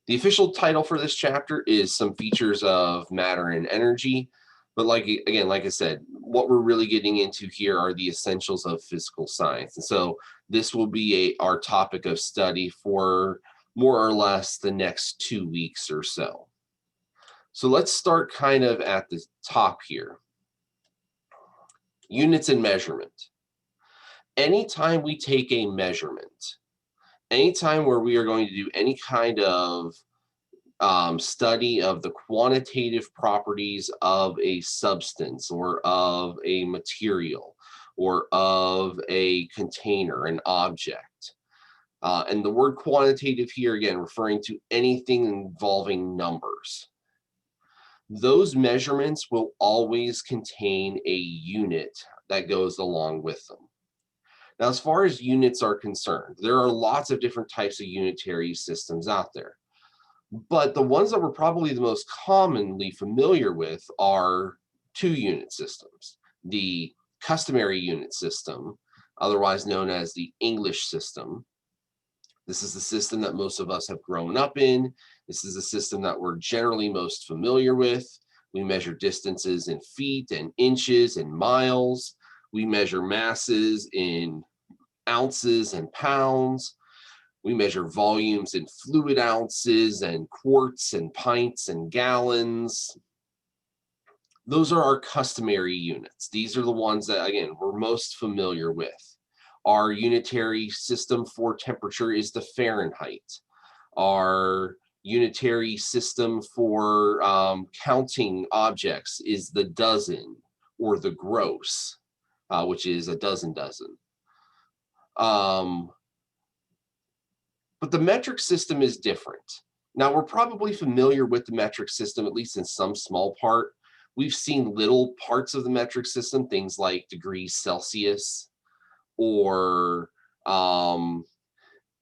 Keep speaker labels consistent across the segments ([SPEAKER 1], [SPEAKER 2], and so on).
[SPEAKER 1] The official title for this chapter is Some Features of Matter and Energy. But like I said, what we're really getting into here are the essentials of physical science. And so this will be our topic of study for more or less the next 2 weeks or so. So let's start kind of at the top here. Units and measurement. Anytime we take a measurement, anytime where we are going to do any kind of study of the quantitative properties of a substance or of a material or of a container, an object. And the word quantitative here, again, referring to anything involving numbers. Those measurements will always contain a unit that goes along with them. Now, as far as units are concerned, there are lots of different types of unitary systems out there. But the ones that we're probably the most commonly familiar with are 2-unit systems. The customary unit system, otherwise known as the English system. This is the system that most of us have grown up in. This is the system that we're generally most familiar with. We measure distances in feet and inches and miles. We measure masses in ounces and pounds. We measure volumes in fluid ounces and quarts and pints and gallons. Those are our customary units. These are the ones that, again, we're most familiar with. Our unitary system for temperature is the Fahrenheit. Our unitary system for counting objects is the dozen or the gross, which is a dozen. But the metric system is different. Now, we're probably familiar with the metric system, at least in some small part. We've seen little parts of the metric system, things like degrees Celsius, or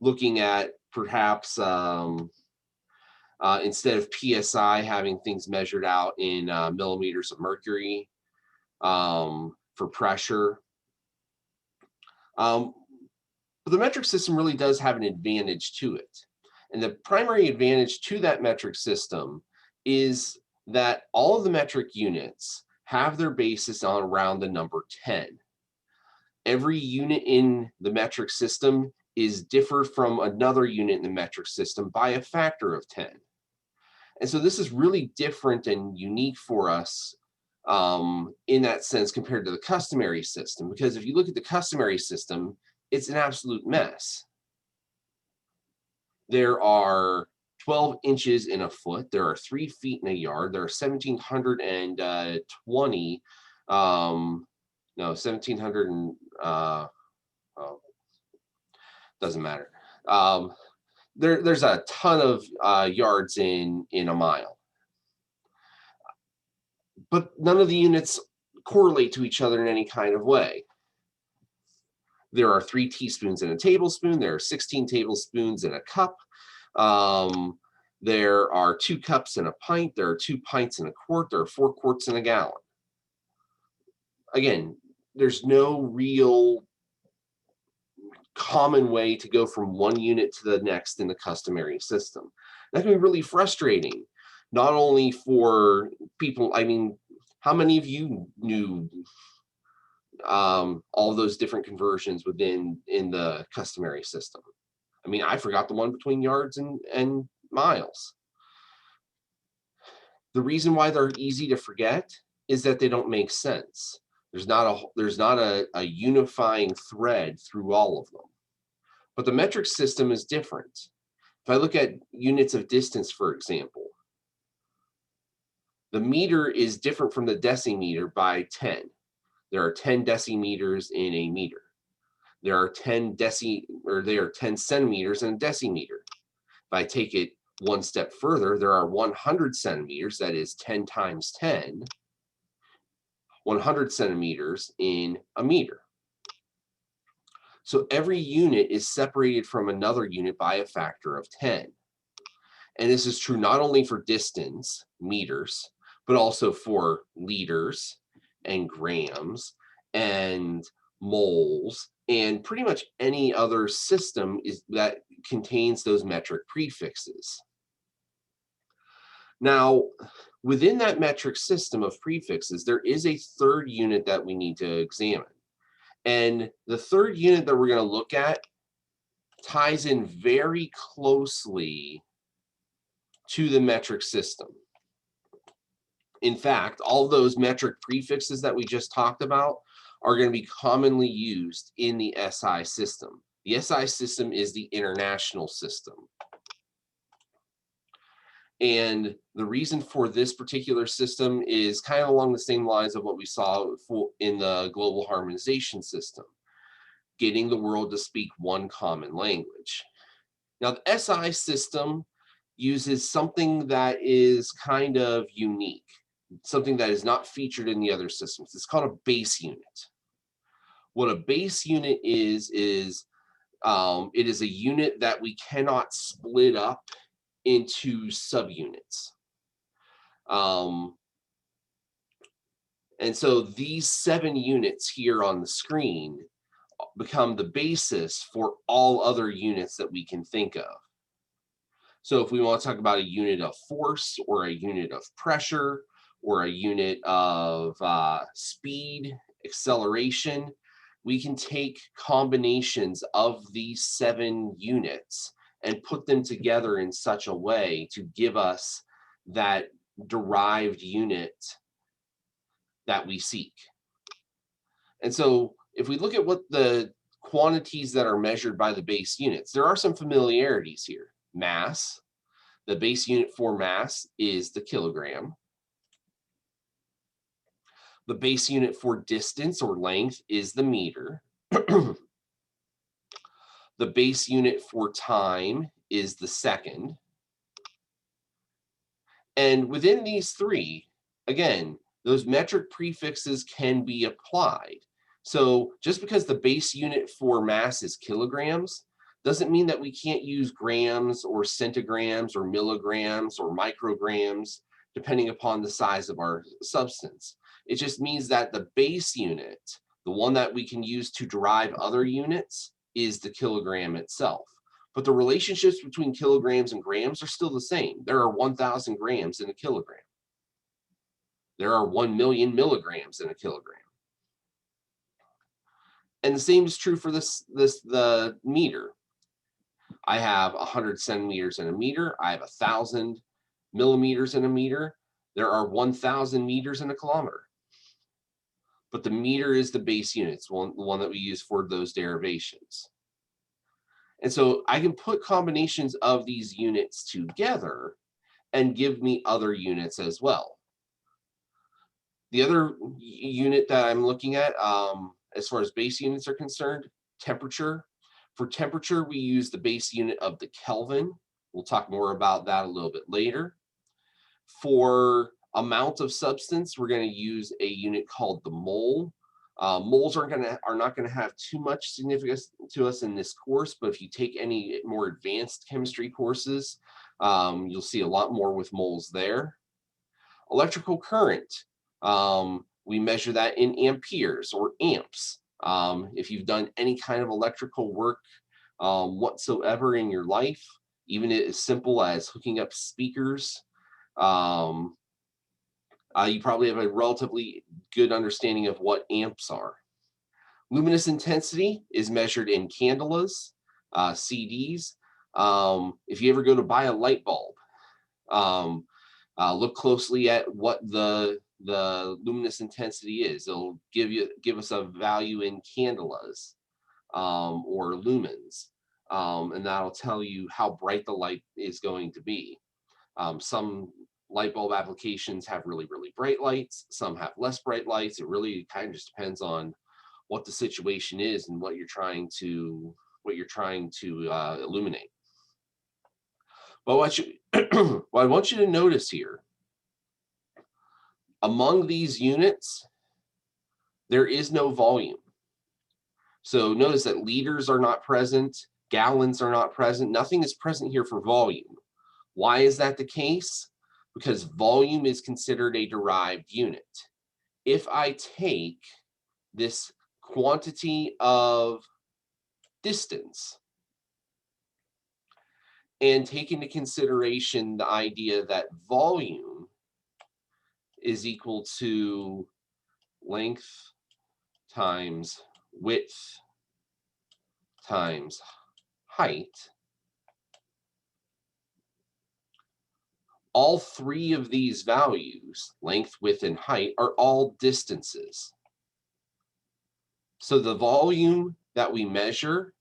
[SPEAKER 1] looking at perhaps instead of PSI, having things measured out in millimeters of mercury for pressure. But the metric system really does have an advantage to it. And the primary advantage to that metric system is that all of the metric units have their basis on around the number 10. Every unit in the metric system is different from another unit in the metric system by a factor of 10. And so this is really different and unique for us in that sense compared to the customary system, because if you look at the customary system, it's an absolute mess. There are 12 inches in a foot. There are 3 feet in a yard. There are 1,720, no, 1,700 and, oh, doesn't matter. There's a ton of yards in a mile. But none of the units correlate to each other in any kind of way. There are 3 teaspoons in a tablespoon. There are 16 tablespoons in a cup. There are 2 cups in a pint. There are 2 pints in a quart. There are 4 quarts in a gallon. Again, there's no real common way to go from one unit to the next in the customary system. That can be really frustrating, not only for people. I mean, how many of you knew all those different conversions in the customary system? I mean, I forgot the one between yards and miles. The reason why they're easy to forget is that they don't make sense. There's not a unifying thread through all of them. But the metric system is different. If I look at units of distance, for example, the meter is different from the decimeter by 10. There are 10 decimeters in a meter. There are 10 centimeters in a decimeter. If I take it one step further, there are 100 centimeters, that is 10 times 10, 100 centimeters in a meter. So every unit is separated from another unit by a factor of 10. And this is true not only for distance, meters, but also for liters and grams and moles and pretty much any other system that contains those metric prefixes. Now, within that metric system of prefixes, there is a third unit that we need to examine. And the third unit that we're going to look at ties in very closely to the metric system. In fact, all those metric prefixes that we just talked about are going to be commonly used in the SI system. The SI system is the international system. And the reason for this particular system is kind of along the same lines of what we saw in the global harmonization system, getting the world to speak one common language. Now, the SI system uses something that is kind of unique, something that is not featured in the other systems. It's called a base unit. What a base unit is it is a unit that we cannot split up into subunits. And so these 7 units here on the screen become the basis for all other units that we can think of. So if we want to talk about a unit of force or a unit of pressure or a unit of speed, acceleration, we can take combinations of these 7 units and put them together in such a way to give us that derived unit that we seek. And so if we look at what the quantities that are measured by the base units, there are some familiarities here. Mass, the base unit for mass is the kilogram. The base unit for distance or length is the meter. The base unit for time is the second. And within these 3, again, those metric prefixes can be applied. So just because the base unit for mass is kilograms doesn't mean that we can't use grams or centigrams or milligrams or micrograms, depending upon the size of our substance. It just means that the base unit, the one that we can use to derive other units, is the kilogram itself. But the relationships between kilograms and grams are still the same. There are 1,000 grams in a kilogram. There are 1 million milligrams in a kilogram. And the same is true for the meter. I have 100 centimeters in a meter. I have 1,000 millimeters in a meter. There are 1,000 meters in a kilometer. But the meter is the base unit. It's the one that we use for those derivations. And so I can put combinations of these units together and give me other units as well. The other unit that I'm looking at, as far as base units are concerned, temperature. For temperature, we use the base unit of the Kelvin. We'll talk more about that a little bit later. For amount of substance, we're going to use a unit called the mole. Moles are not going to have too much significance to us in this course, but if you take any more advanced chemistry courses, you'll see a lot more with moles there. Electrical current, we measure that in amperes or amps. If you've done any kind of electrical work whatsoever in your life, even as simple as hooking up speakers, you probably have a relatively good understanding of what amps are. Luminous intensity is measured in candelas, CDs. If you ever go to buy a light bulb, look closely at what the luminous intensity is. It'll give us a value in candelas or lumens, and that'll tell you how bright the light is going to be. Some light bulb applications have really, really bright lights. Some have less bright lights. It really kind of just depends on what the situation is and what you're trying to illuminate. But what I want you to notice here, among these units, there is no volume. So notice that liters are not present, gallons are not present. Nothing is present here for volume. Why is that the case? Because volume is considered a derived unit. If I take this quantity of distance and take into consideration the idea that volume is equal to length times width times height, all three of these values, length, width, and height, are all distances. So the volume that we measure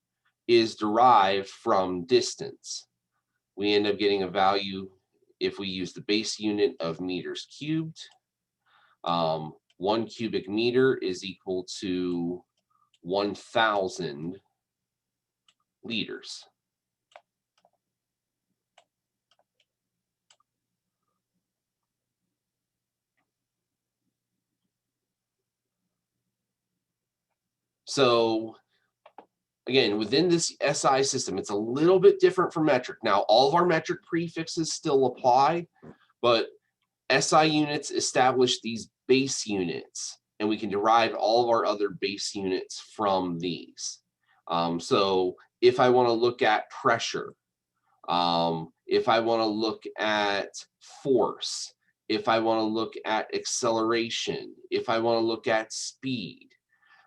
[SPEAKER 1] is derived from distance. We end up getting a value, if we use the base unit, of meters cubed. 1 cubic meter is equal to 1,000 liters. So again, within this SI system, it's a little bit different from metric. Now, all of our metric prefixes still apply, but SI units establish these base units, and we can derive all of our other base units from these. So if I want to look at pressure, if I want to look at force, if I want to look at acceleration, if I want to look at speed,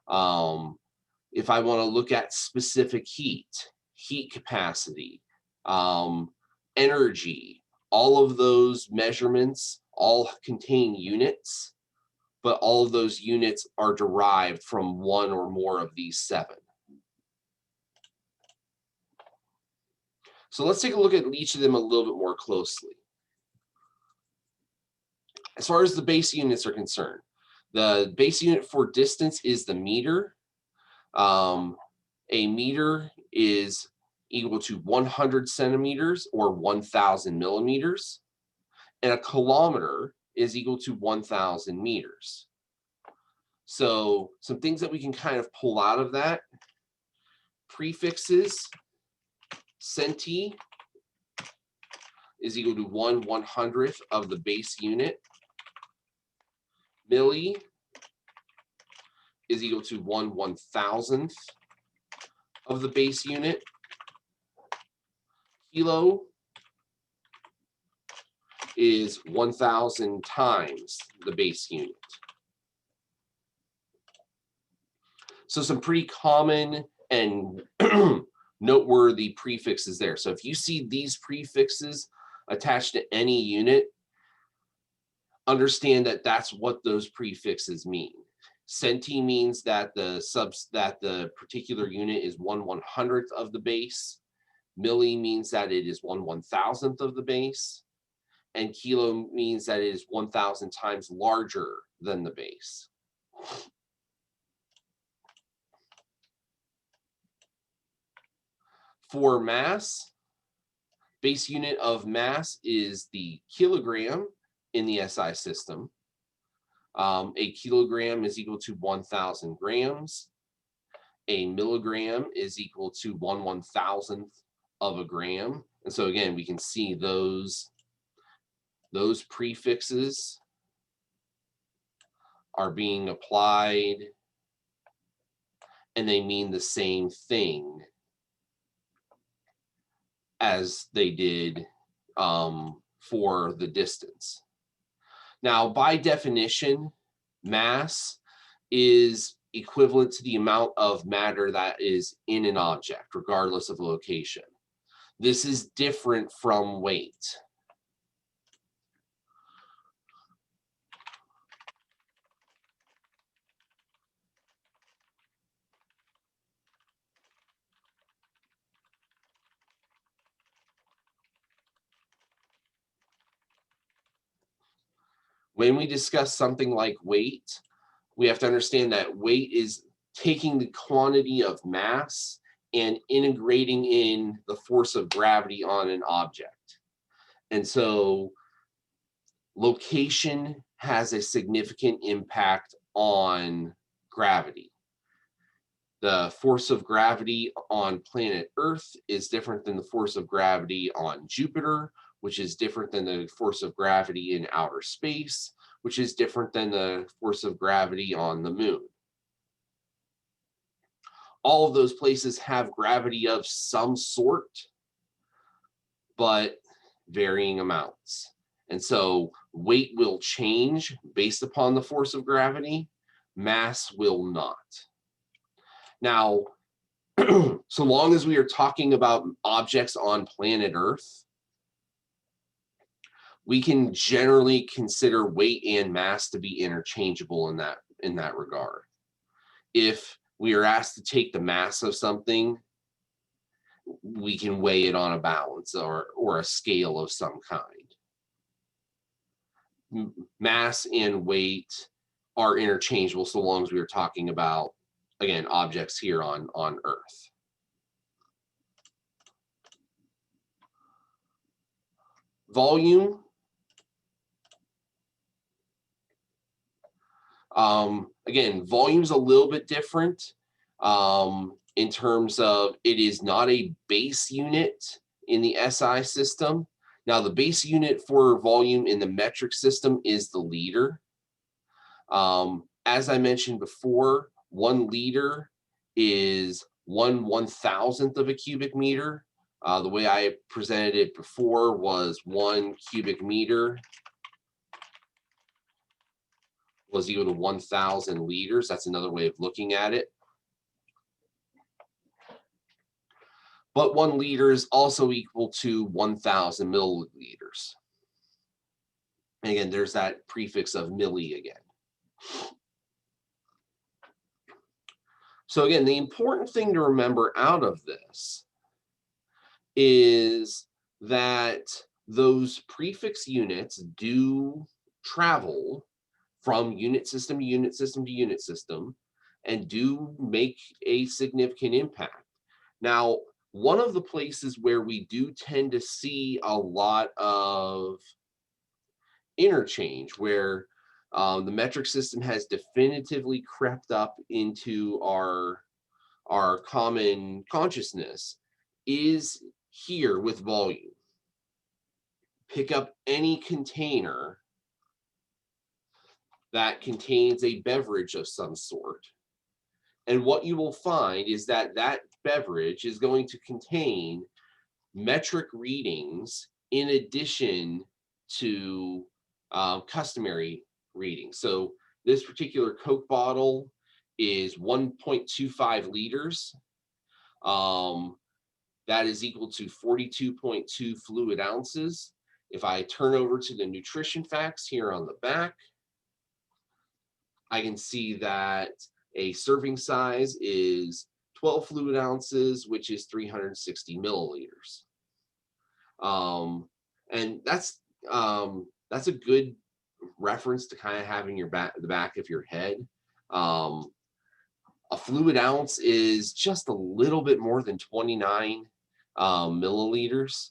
[SPEAKER 1] if I want to look at specific heat capacity, energy, all of those measurements all contain units, but all of those units are derived from one or more of these 7. So let's take a look at each of them a little bit more closely. As far as the base units are concerned, the base unit for distance is the meter. A meter is equal to 100 centimeters or 1,000 millimeters, and a kilometer is equal to 1,000 meters. So some things that we can kind of pull out of that: prefixes, centi is equal to 1/100th of the base unit. Milli is equal to 1/1000th of the base unit. Kilo is 1,000 times the base unit. So some pretty common and noteworthy prefixes there. So if you see these prefixes attached to any unit, understand that that's what those prefixes mean. Centi means that the particular unit is 1/100th of the base. Milli means that it is 1/1000th of the base. And kilo means that it is 1,000 times larger than the base. For mass, base unit of mass is the kilogram in the SI system. A kilogram is equal to 1,000 grams. A milligram is equal to 1/1000th of a gram. And so again, we can see those prefixes are being applied, and they mean the same thing as they did for the distance. Now, by definition, mass is equivalent to the amount of matter that is in an object, regardless of location. This is different from weight. When we discuss something like weight, we have to understand that weight is taking the quantity of mass and integrating in the force of gravity on an object. And so location has a significant impact on gravity. The force of gravity on planet Earth is different than the force of gravity on Jupiter, which is different than the force of gravity in outer space, which is different than the force of gravity on the moon. All of those places have gravity of some sort, but varying amounts. And so weight will change based upon the force of gravity, mass will not. Now, so long as we are talking about objects on planet Earth, we can generally consider weight and mass to be interchangeable in that regard. If we are asked to take the mass of something, we can weigh it on a balance or a scale of some kind. Mass and weight are interchangeable so long as we are talking about, again, objects here on Earth. Volume. Again, volume's a little bit different in terms of it is not a base unit in the SI system. Now, the base unit for volume in the metric system is the liter. As I mentioned before, 1 liter is 1/1000th of a cubic meter. The way I presented it before was 1 cubic meter was equal to 1,000 liters. That's another way of looking at it. But 1 liter is also equal to 1,000 milliliters. And again, there's that prefix of milli again. So again, the important thing to remember out of this is that those prefix units do travel from unit system to unit system to unit system and do make a significant impact. Now, one of the places where we do tend to see a lot of interchange, where the metric system has definitively crept up into our common consciousness, is here with volume. Pick up any container that contains a beverage of some sort, and what you will find is that that beverage is going to contain metric readings in addition to customary readings. So this particular Coke bottle is 1.25 liters. That is equal to 42.2 fluid ounces. If I turn over to the nutrition facts here on the back, I can see that a serving size is 12 fluid ounces, which is 360 milliliters. And that's a good reference to kind of have in the back of your head. A fluid ounce is just a little bit more than 29 milliliters.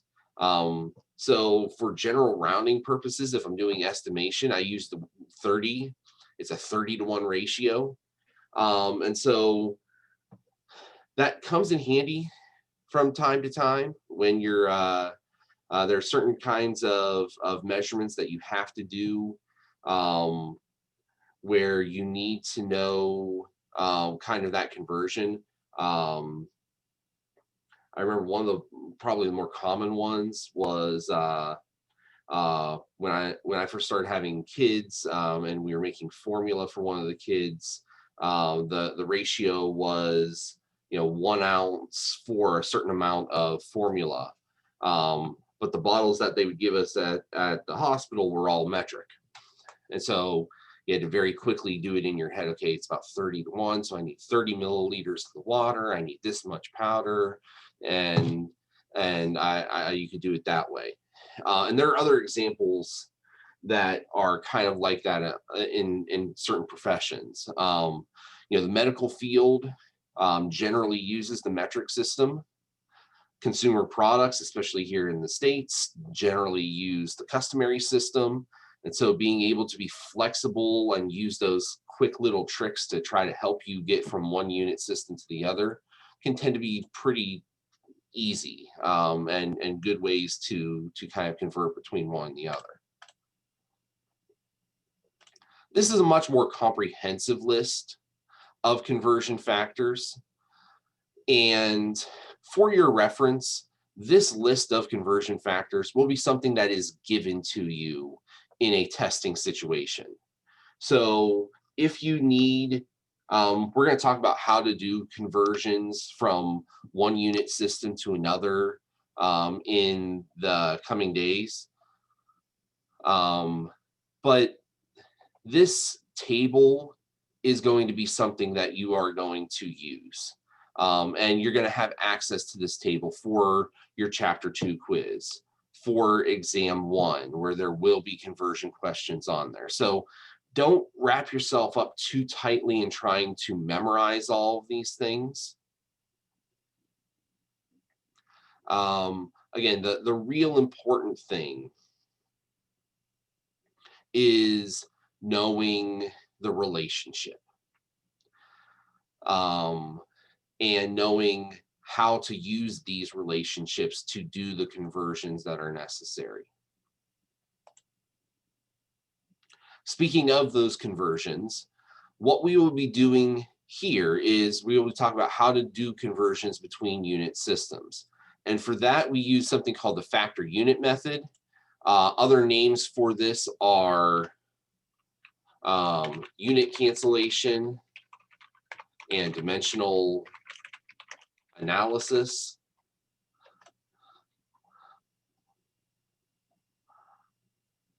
[SPEAKER 1] So for general rounding purposes, if I'm doing estimation, I use the 30. It's a 30-to-1 ratio. And so that comes in handy from time to time when you're there are certain kinds of measurements that you have to do where you need to know kind of that conversion. I remember one of the probably the more common ones was when I first started having kids and we were making formula for one of the kids. The ratio was 1 ounce for a certain amount of formula. But the bottles that they would give us at the hospital were all metric. And so you had to very quickly do it in your head. Okay, it's about 30-to-1, so I need 30 milliliters of the water. I need this much powder, and you could do it that way. And there are other examples that are kind of like that in certain professions. The medical field generally uses the metric system. Consumer products, especially here in the States, generally use the customary system. And so being able to be flexible and use those quick little tricks to try to help you get from one unit system to the other can tend to be pretty easy and good ways to kind of convert between one and the other. This is a much more comprehensive list of conversion factors. And for your reference, this list of conversion factors will be something that is given to you in a testing situation. So if you need, we're going to talk about how to do conversions from one unit system to another in the coming days. But this table is going to be something that you are going to use. And you're going to have access to this table for your Chapter 2 quiz, for Exam 1, where there will be conversion questions on there. So don't wrap yourself up too tightly in trying to memorize all of these things. Again, the real important thing is knowing the relationship and knowing how to use these relationships to do the conversions that are necessary. Speaking of those conversions, what we will be doing here is we will talk about how to do conversions between unit systems. And for that, we use something called the factor unit method. Other names for this are unit cancellation and dimensional analysis.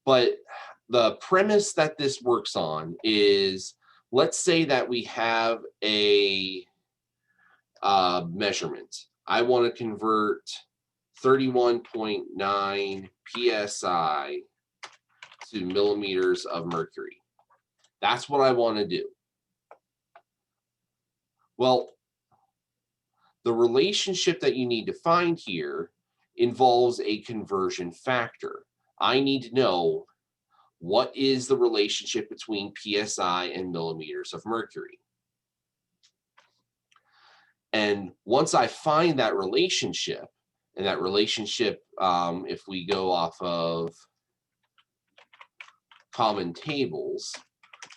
[SPEAKER 1] But the premise that this works on is, let's say that we have a measurement. I want to convert 31.9 psi to millimeters of mercury. That's what I want to do. Well, the relationship that you need to find here involves a conversion factor. I need to know what is the relationship between psi and millimeters of mercury. And once I find that relationship, and that relationship, if we go off of common tables,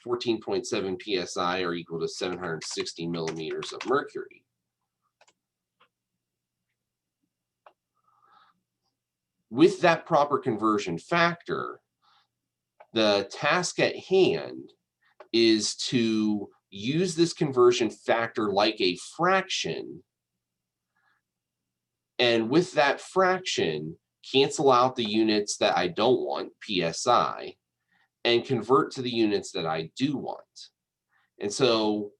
[SPEAKER 1] 14.7 psi are equal to 760 millimeters of mercury. With that proper conversion factor, the task at hand is to use this conversion factor like a fraction, and with that fraction, cancel out the units that I don't want, psi, and convert to the units that I do want. And so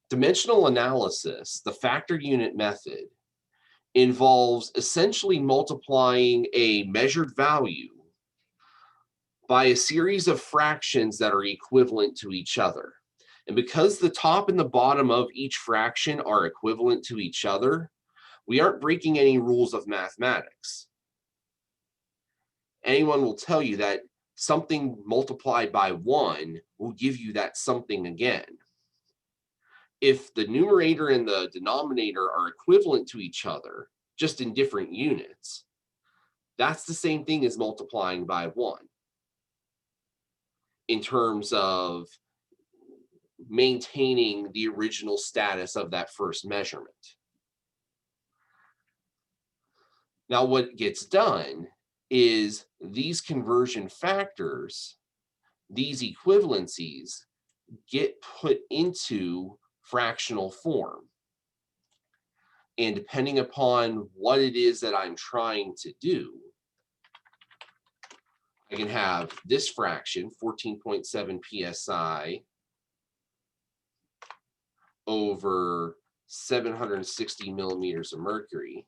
[SPEAKER 1] dimensional analysis, the factor unit method, involves essentially multiplying a measured value by a series of fractions that are equivalent to each other. And because the top and the bottom of each fraction are equivalent to each other, we aren't breaking any rules of mathematics. Anyone will tell you that something multiplied by 1 will give you that something again. If the numerator and the denominator are equivalent to each other, just in different units, that's the same thing as multiplying by 1 in terms of maintaining the original status of that first measurement. Now, what gets done is these conversion factors, these equivalencies, get put into fractional form. And depending upon what it is that I'm trying to do, I can have this fraction, 14.7 psi, over 760 millimeters of mercury.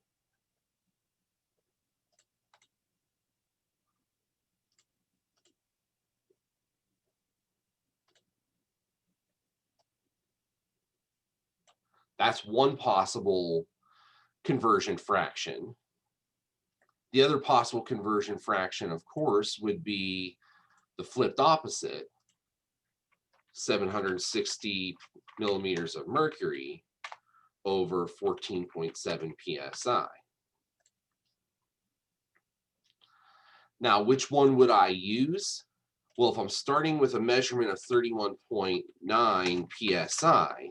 [SPEAKER 1] That's one possible conversion fraction. The other possible conversion fraction, of course, would be the flipped opposite, 760 millimeters of mercury over 14.7 psi. Now, which one would I use? Well, if I'm starting with a measurement of 31.9 psi,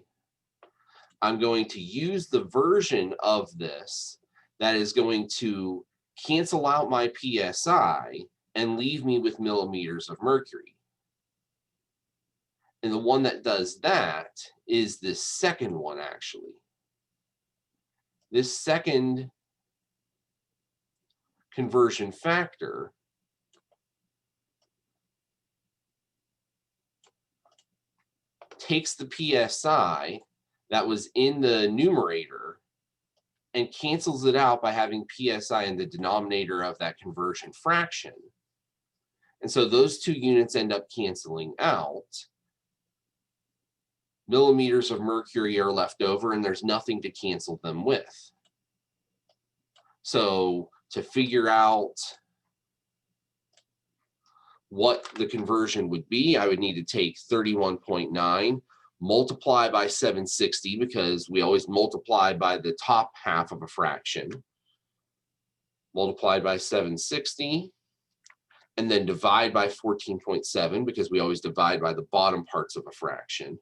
[SPEAKER 1] I'm going to use the version of this that is going to cancel out my PSI and leave me with millimeters of mercury. And the one that does that is this second one, actually. This second conversion factor takes the PSI that was in the numerator and cancels it out by having PSI in the denominator of that conversion fraction. And so those two units end up canceling out. Millimeters of mercury are left over, and there's nothing to cancel them with. So to figure out what the conversion would be, I would need to take 31.9, multiply by 760, because we always multiply by the top half of a fraction, multiplied by 760, and then divide by 14.7, because we always divide by the bottom parts of a fraction.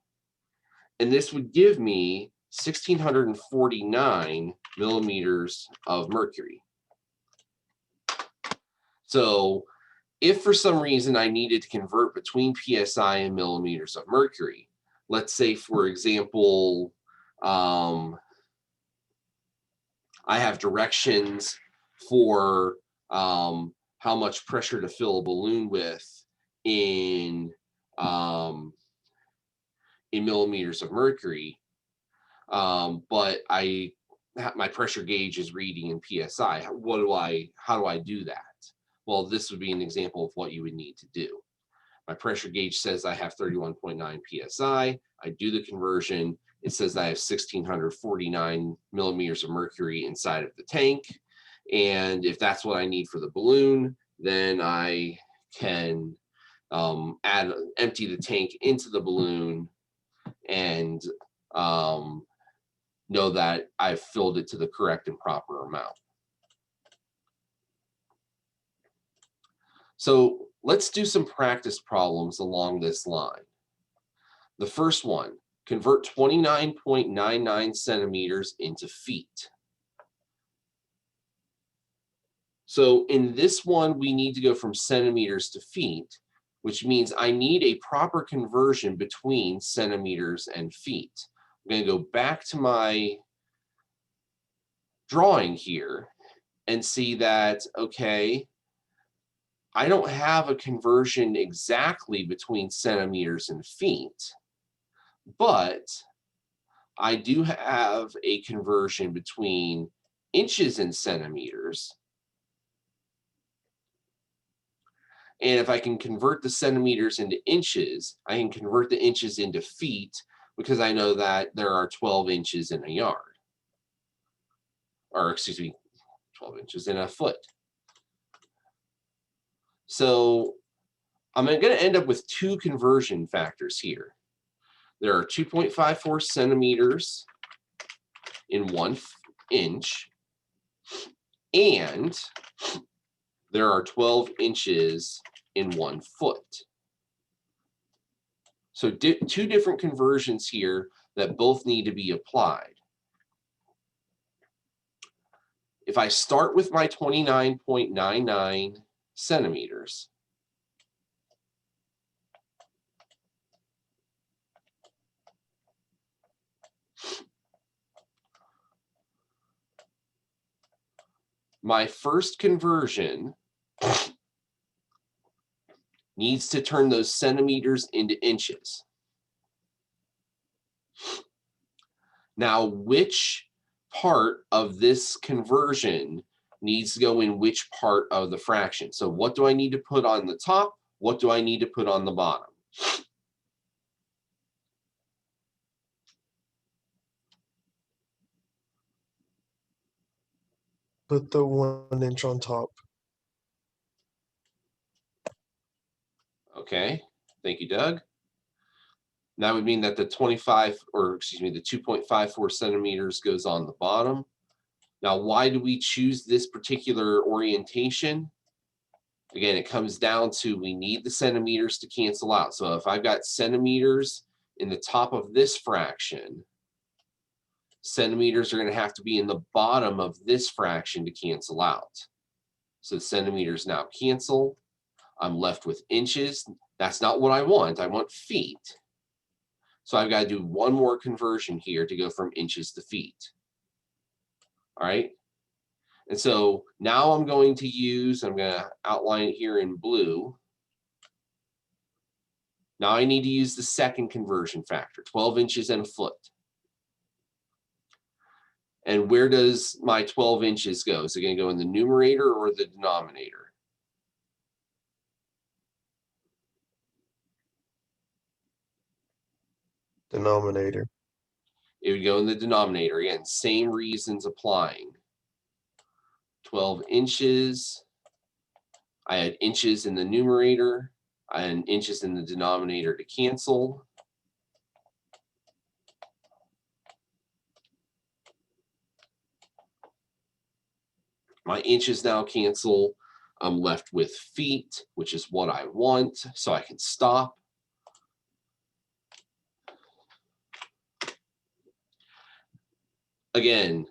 [SPEAKER 1] And this would give me 1,649 millimeters of mercury. So if for some reason I needed to convert between PSI and millimeters of mercury, let's say, for example, I have directions for how much pressure to fill a balloon with in millimeters of mercury, but my pressure gauge is reading in PSI. How do I do that? Well, this would be an example of what you would need to do. My pressure gauge says I have 31.9 PSI. I do the conversion. It says I have 1,649 millimeters of mercury inside of the tank. And if that's what I need for the balloon, then I can empty the tank into the balloon and know that I've filled it to the correct and proper amount. So let's do some practice problems along this line. The first one, convert 29.99 centimeters into feet. So in this one, we need to go from centimeters to feet, which means I need a proper conversion between centimeters and feet. I'm going to go back to my drawing here and see that, okay, I don't have a conversion exactly between centimeters and feet, but I do have a conversion between inches and centimeters. And if I can convert the centimeters into inches, I can convert the inches into feet, because I know that there are 12 inches in a yard. Or excuse me, 12 inches in a foot. So I'm going to end up with two conversion factors here. There are 2.54 centimeters in 1 inch, and there are 12 inches in 1 foot. So two different conversions here that both need to be applied. If I start with my 29.99 centimeters, my first conversion needs to turn those centimeters into inches. Now, which part of this conversion needs to go in which part of the fraction? So what do I need to put on the top? What do I need to put on the bottom?
[SPEAKER 2] Put the 1 inch on top.
[SPEAKER 1] Okay, thank you, Doug. That would mean that the 2.54 centimeters goes on the bottom. Now, why do we choose this particular orientation? Again, it comes down to we need the centimeters to cancel out. So if I've got centimeters in the top of this fraction, Centimeters are going to have to be in the bottom of this fraction to cancel out. So centimeters now cancel. I'm left with inches. That's not what I want. I want feet. So I've got to do one more conversion here to go from inches to feet. All right. And so now I'm going to outline it here in blue. Now I need to use the second conversion factor, 12 inches and a foot. And where does my 12 inches go? Is it going to go in the numerator or the denominator?
[SPEAKER 2] Denominator.
[SPEAKER 1] It would go in the denominator. Again, same reasons applying. 12 inches. I had inches in the numerator. I had inches in the denominator to cancel. My inches now cancel. I'm left with feet, which is what I want, so I can stop. Again,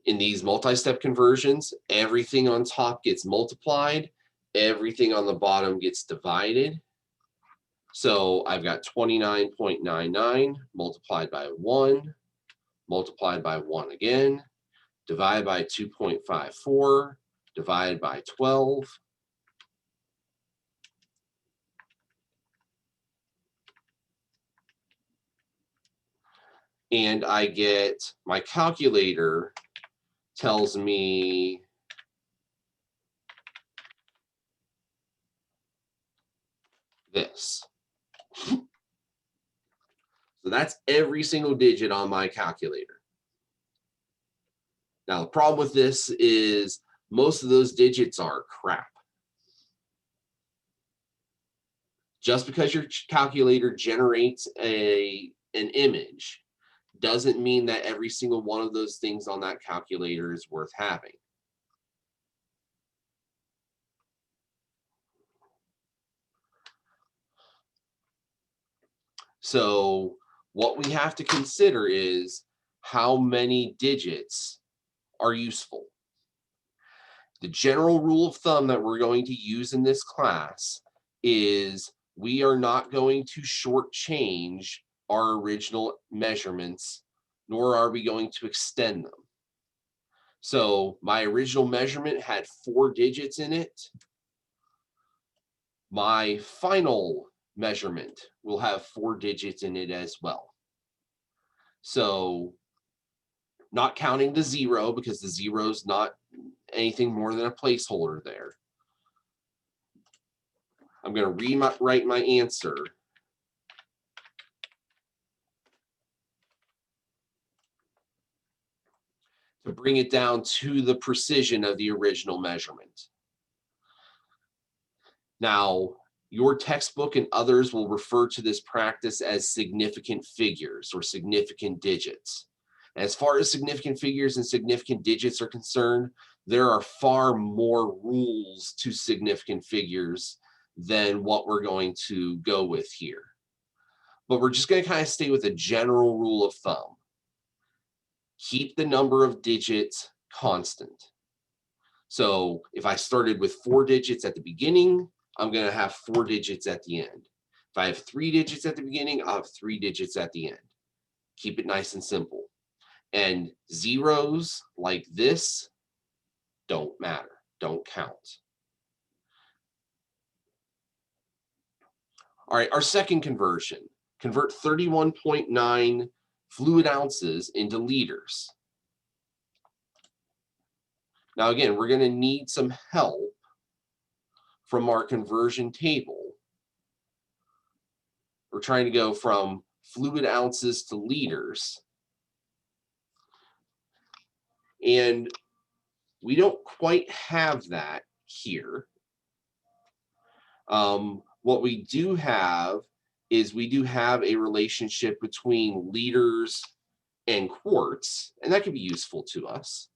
[SPEAKER 1] in these multi-step conversions, everything on top gets multiplied, everything on the bottom gets divided. So I've got 29.99 multiplied by 1, multiplied by 1 again, divided by 2.54, divided by 12. And I get, my calculator tells me this. So that's every single digit on my calculator. Now, the problem with this is most of those digits are crap. Just because your calculator generates an image doesn't mean that every single one of those things on that calculator is worth having. So what we have to consider is how many digits are useful. The general rule of thumb that we're going to use in this class is we are not going to shortchange our original measurements, nor are we going to extend them. So my original measurement had 4 digits in it. My final measurement will have 4 digits in it as well. So not counting the 0, because the 0 is not anything more than a placeholder there. I'm going to rewrite my answer to bring it down to the precision of the original measurement. Now, your textbook and others will refer to this practice as significant figures or significant digits. As far as significant figures and significant digits are concerned, there are far more rules to significant figures than what we're going to go with here. But we're just going to kind of stay with a general rule of thumb. Keep the number of digits constant. So if I started with 4 digits at the beginning, I'm going to have 4 digits at the end. If I have 3 digits at the beginning, I'll have 3 digits at the end. Keep it nice and simple. And zeros like this don't matter, don't count. All right, our second conversion. Convert 31.9 fluid ounces into liters. Now again, we're going to need some help from our conversion table. We're trying to go from fluid ounces to liters. And we don't quite have that here. What we do have is we do have a relationship between liters and quarts, and that could be useful to us.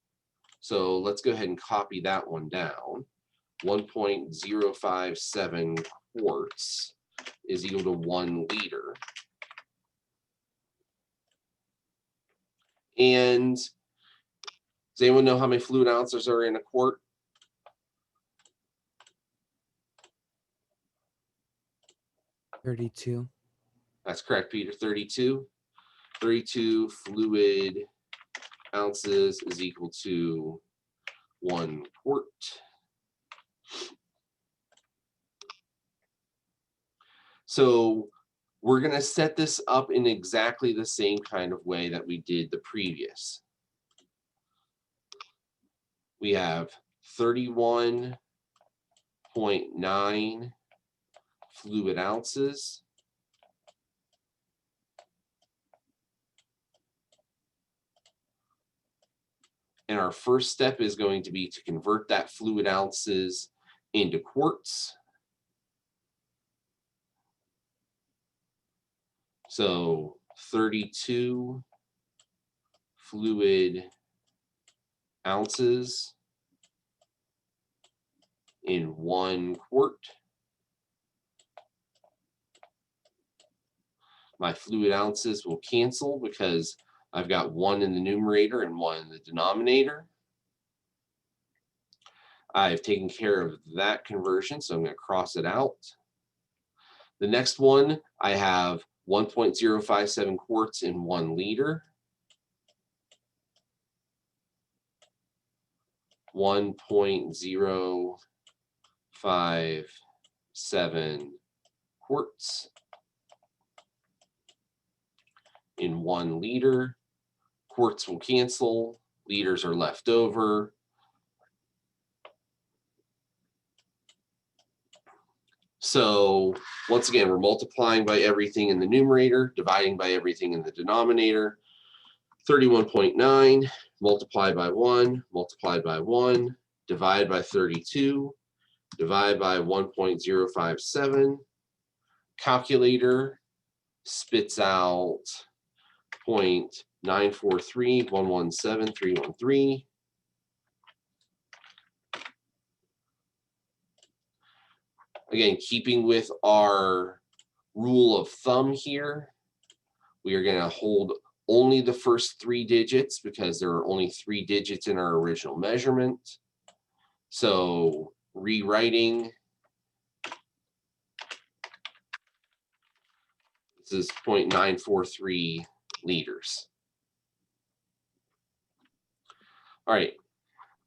[SPEAKER 1] So let's go ahead and copy that one down. 1.057 quarts is equal to 1 liter. And does anyone know how many fluid ounces are in a quart?
[SPEAKER 3] 32.
[SPEAKER 1] That's correct, Peter. 32. 32 fluid ounces is equal to 1 quart. So we're going to set this up in exactly the same kind of way that we did the previous. We have 31.9 fluid ounces. And our first step is going to be to convert that fluid ounces into quarts. So 32 fluid ounces in 1 quart. My fluid ounces will cancel because I've got 1 in the numerator and 1 in the denominator. I've taken care of that conversion, so I'm going to cross it out. The next one, I have 1.057 quarts in 1 liter. 1.057 quarts in 1 liter. Quarts will cancel, liters are left over. So once again, we're multiplying by everything in the numerator, dividing by everything in the denominator. 31.9 multiplied by 1, multiplied by 1, divide by 32, divide by 1.057. Calculator spits out 0.943117313. Again, keeping with our rule of thumb here, we are going to hold only the first 3 digits because there are only 3 digits in our original measurement. So rewriting, this is 0.943 liters. All right,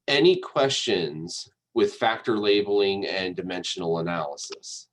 [SPEAKER 1] any questions with factor labeling and dimensional analysis?